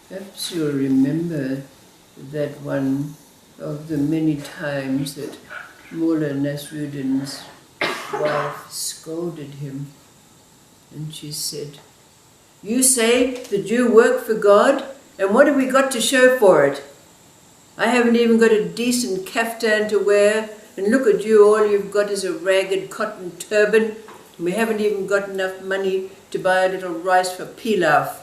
Perhaps you'll remember that one of the many times that Mullah Nasruddin's wife scolded him, and she said, "You say that you work for God, and what have we got to show for it? I haven't even got a decent kaftan to wear, and look at you, all you've got is a ragged cotton turban, and we haven't even got enough money to buy a little rice for pilaf."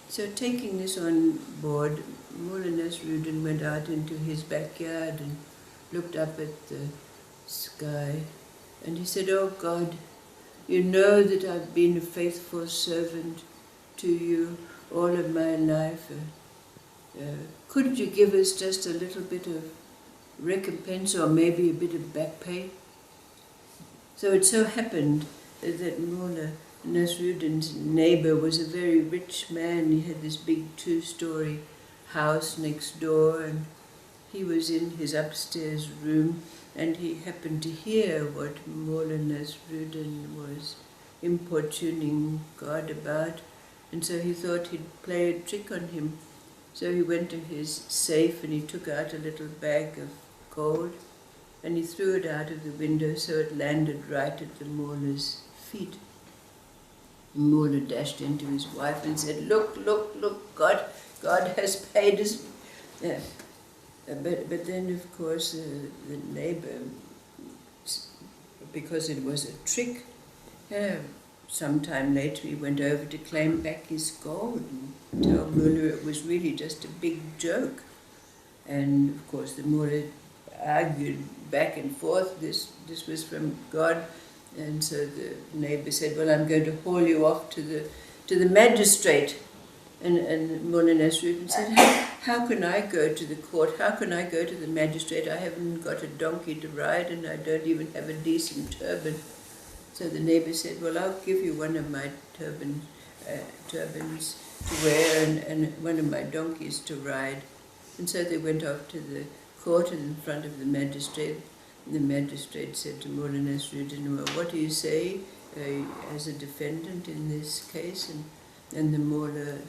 So taking this on board, Mullah Nasruddin went out into his backyard and looked up at the sky, and he said, "Oh God, you know that I've been a faithful servant to you all of my life. Couldn't you give us just a little bit of recompense or maybe a bit of back pay?" So it so happened that Mullah Nasruddin's neighbor was a very rich man. He had this big 2-story house next door, and he was in his upstairs room, and he happened to hear what Mullah Nasruddin was importuning God about, and so he thought he'd play a trick on him. So he went to his safe and he took out a little bag of gold and he threw it out of the window so it landed right at the Mullah's feet. The Mullah dashed into his wife and said, "Look, look, look, God has paid us." But then, of course, the neighbor, because it was a trick, sometime later he went over to claim back his gold and tell Mullah it was really just a big joke. And of course the Mullah argued back and forth, this was from God. And so the neighbor said, "Well, I'm going to haul you off to the magistrate." And Mullah Nasruddin said, how can I go to the court? How can I go to the magistrate? I haven't got a donkey to ride and I don't even have a decent turban. So the neighbor said, "Well, I'll give you one of my turbans to wear and one of my donkeys to ride." And so they went off to the court in front of the magistrate. And the magistrate said to Mullah Nasruddin, "Well, what do you say as a defendant in this case?" And the Mullah,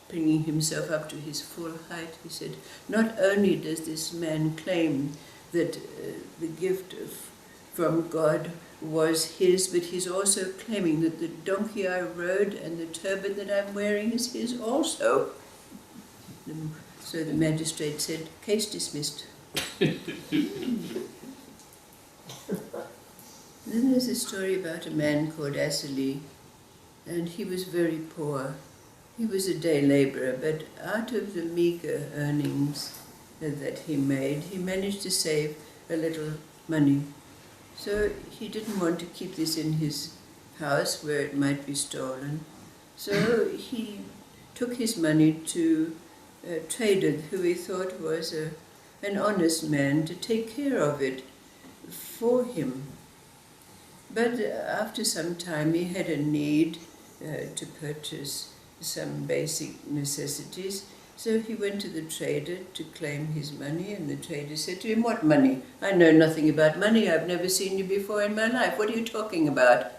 bringing himself up to his full height, he said, "Not only does this man claim that the gift from God was his, but he's also claiming that the donkey I rode and the turban that I'm wearing is his also." So the magistrate said, "Case dismissed." Then there's a story about a man called Asali, and he was very poor. He was a day labourer, but out of the meagre earnings that he made, he managed to save a little money. So he didn't want to keep this in his house where it might be stolen. So he took his money to a trader who he thought was an honest man to take care of it for him. But after some time he had a need to purchase some basic necessities. So he went to the trader to claim his money, and the trader said to him, "What money? I know nothing about money. I've never seen you before in my life. What are you talking about?"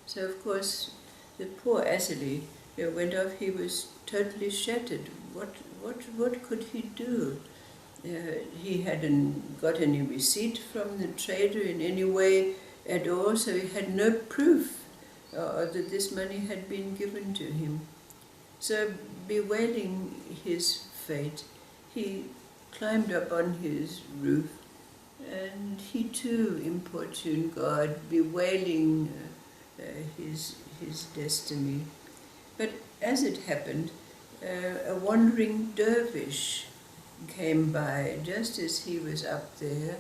So of course the poor Asali went off. He was totally shattered. What could he do? He hadn't got any receipt from the trader in any way at all, so he had no proof that this money had been given to him. So, bewailing his fate, he climbed up on his roof and he too importuned God, bewailing his destiny. But as it happened, a wandering dervish came by just as he was up there,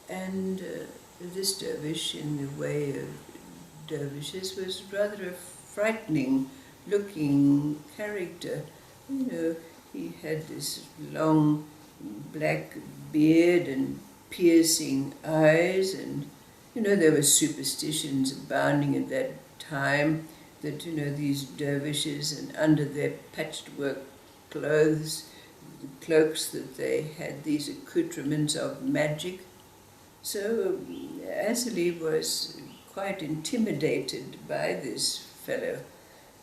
and this dervish, in the way of dervishes, was rather a frightening looking character. He had this long black beard and piercing eyes, and there were superstitions abounding at that time that these dervishes, and under their patchwork clothes, the cloaks, that they had these accoutrements of magic. So Asali was quite intimidated by this fellow,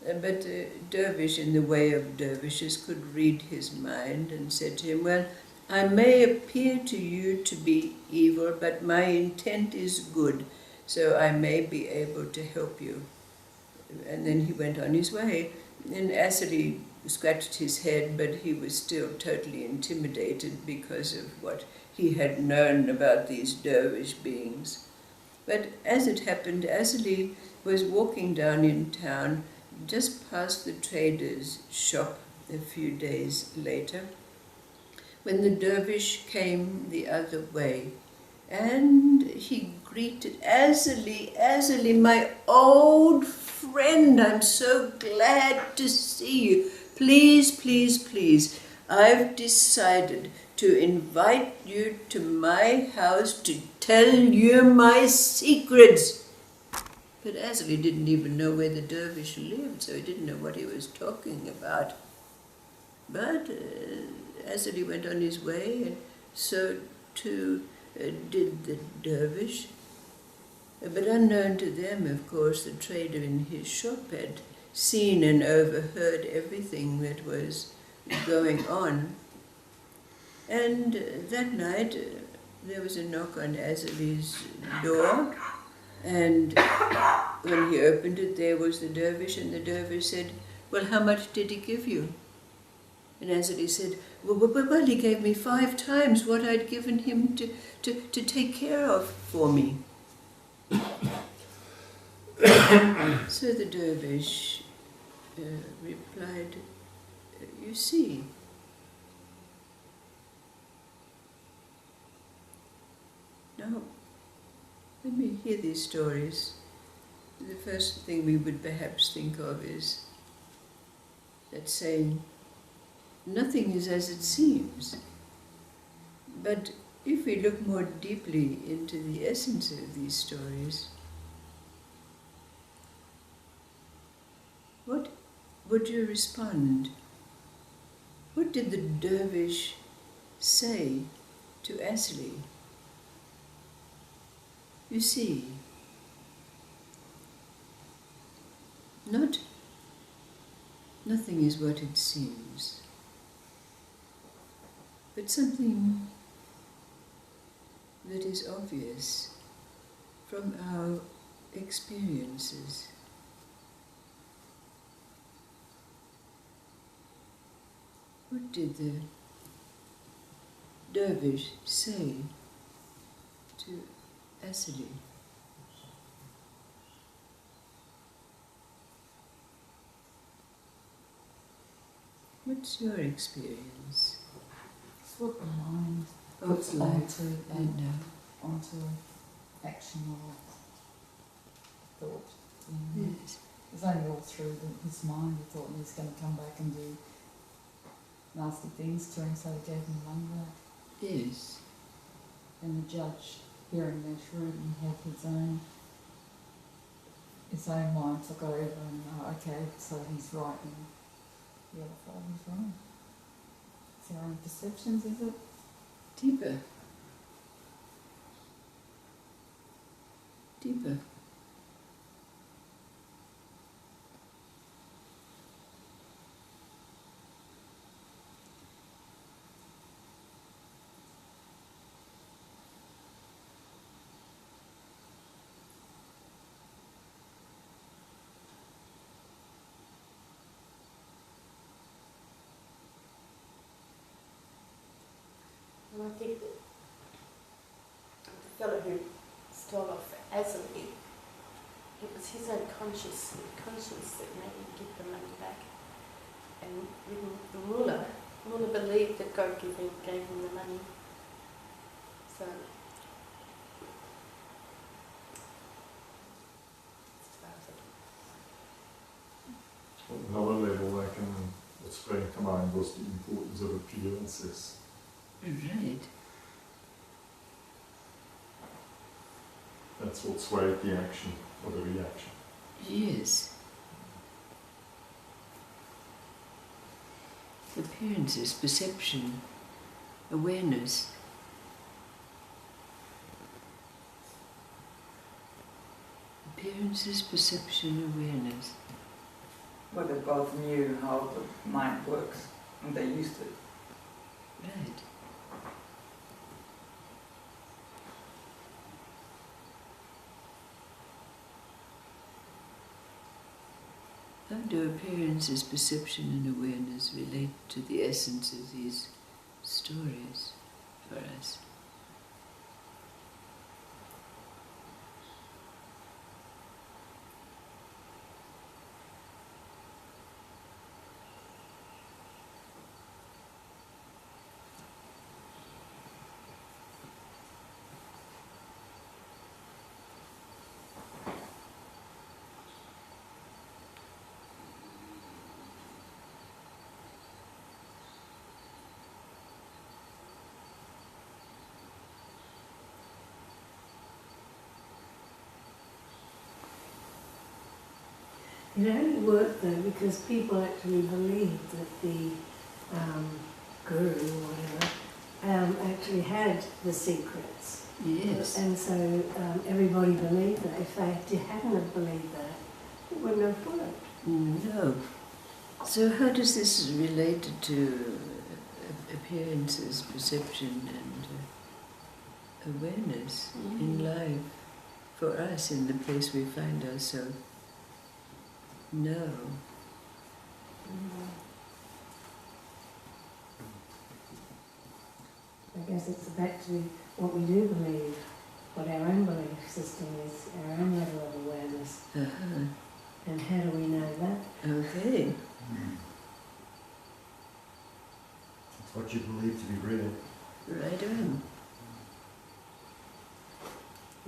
But Dervish, in the way of dervishes, could read his mind and said to him, well, I may appear to you to be evil, but my intent is good, so I may be able to help you. And then he went on his way. And Asadi scratched his head, but he was still totally intimidated because of what he had known about these dervish beings. But as it happened, Asadi was walking down in town just past the trader's shop a few days later, when the dervish came the other way, and he greeted Asali, my old friend, I'm so glad to see you. Please, please, please, I've decided to invite you to my house to tell you my secrets. But Asali didn't even know where the dervish lived, so he didn't know what he was talking about. But Asali went on his way, and so too did the dervish. But unknown to them, of course, the trader in his shop had seen and overheard everything that was going on. And that night there was a knock on Asali's door, and when he opened it, there was the dervish, and the dervish said, well, how much did he give you? And Asali said, well, he gave me 5 times what I'd given him to take care of for me. So the dervish replied, you see, now when we hear these stories, the first thing we would perhaps think of is that saying, nothing is as it seems. But if we look more deeply into the essence of these stories, what would you respond? What did the dervish say to Asali? You see, nothing is what it seems, but something that is obvious from our experiences. What did the dervish say to Asali? What's your experience? It's what the mind What's puts onto action or thought. You know? Yes. It's only all through his mind. He thought he was going to come back and do nasty things to him, so he gave him money back. Yes. And the judge, hearing that shrewd, he had his own mind took over and, okay, so he's right and the other fellow was wrong. It's our own perceptions, is it? Deeper. Deeper. And I think that the fellow who stole off Asali, it was his own conscience that made him give the money back. And the mullah believed that God gave him the money. So, At another level, what sprang to mind was the importance of appearances. Right. That's what swayed the action or the reaction. Yes. Appearances, perception, awareness. Appearances, perception, awareness. whether God knew how the mind works and they used it. Right. How do appearances, perception and awareness relate to the essence of these stories for us? It only worked though because people actually believed that the guru or whatever actually had the secrets. Yes. And so everybody believed that. If they hadn't have believed that, it wouldn't have worked. No. So how does this relate to appearances, perception and awareness in life for us in the place we find ourselves? No. I guess it's back to what we do believe, what our own belief system is, our own level of awareness. Uh-huh. And how do we know that? Okay. It's what you believe to be real. Right on.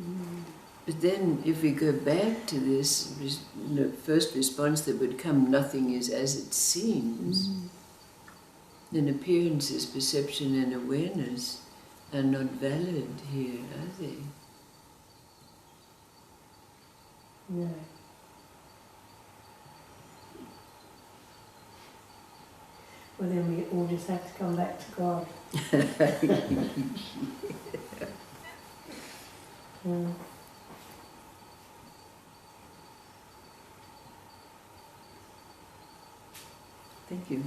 Mm. But then if we go back to this first response that would come, nothing is as it seems, then appearances, perception and awareness are not valid here, are they? No. Well, then we all just have to come back to God. Mm. Thank you.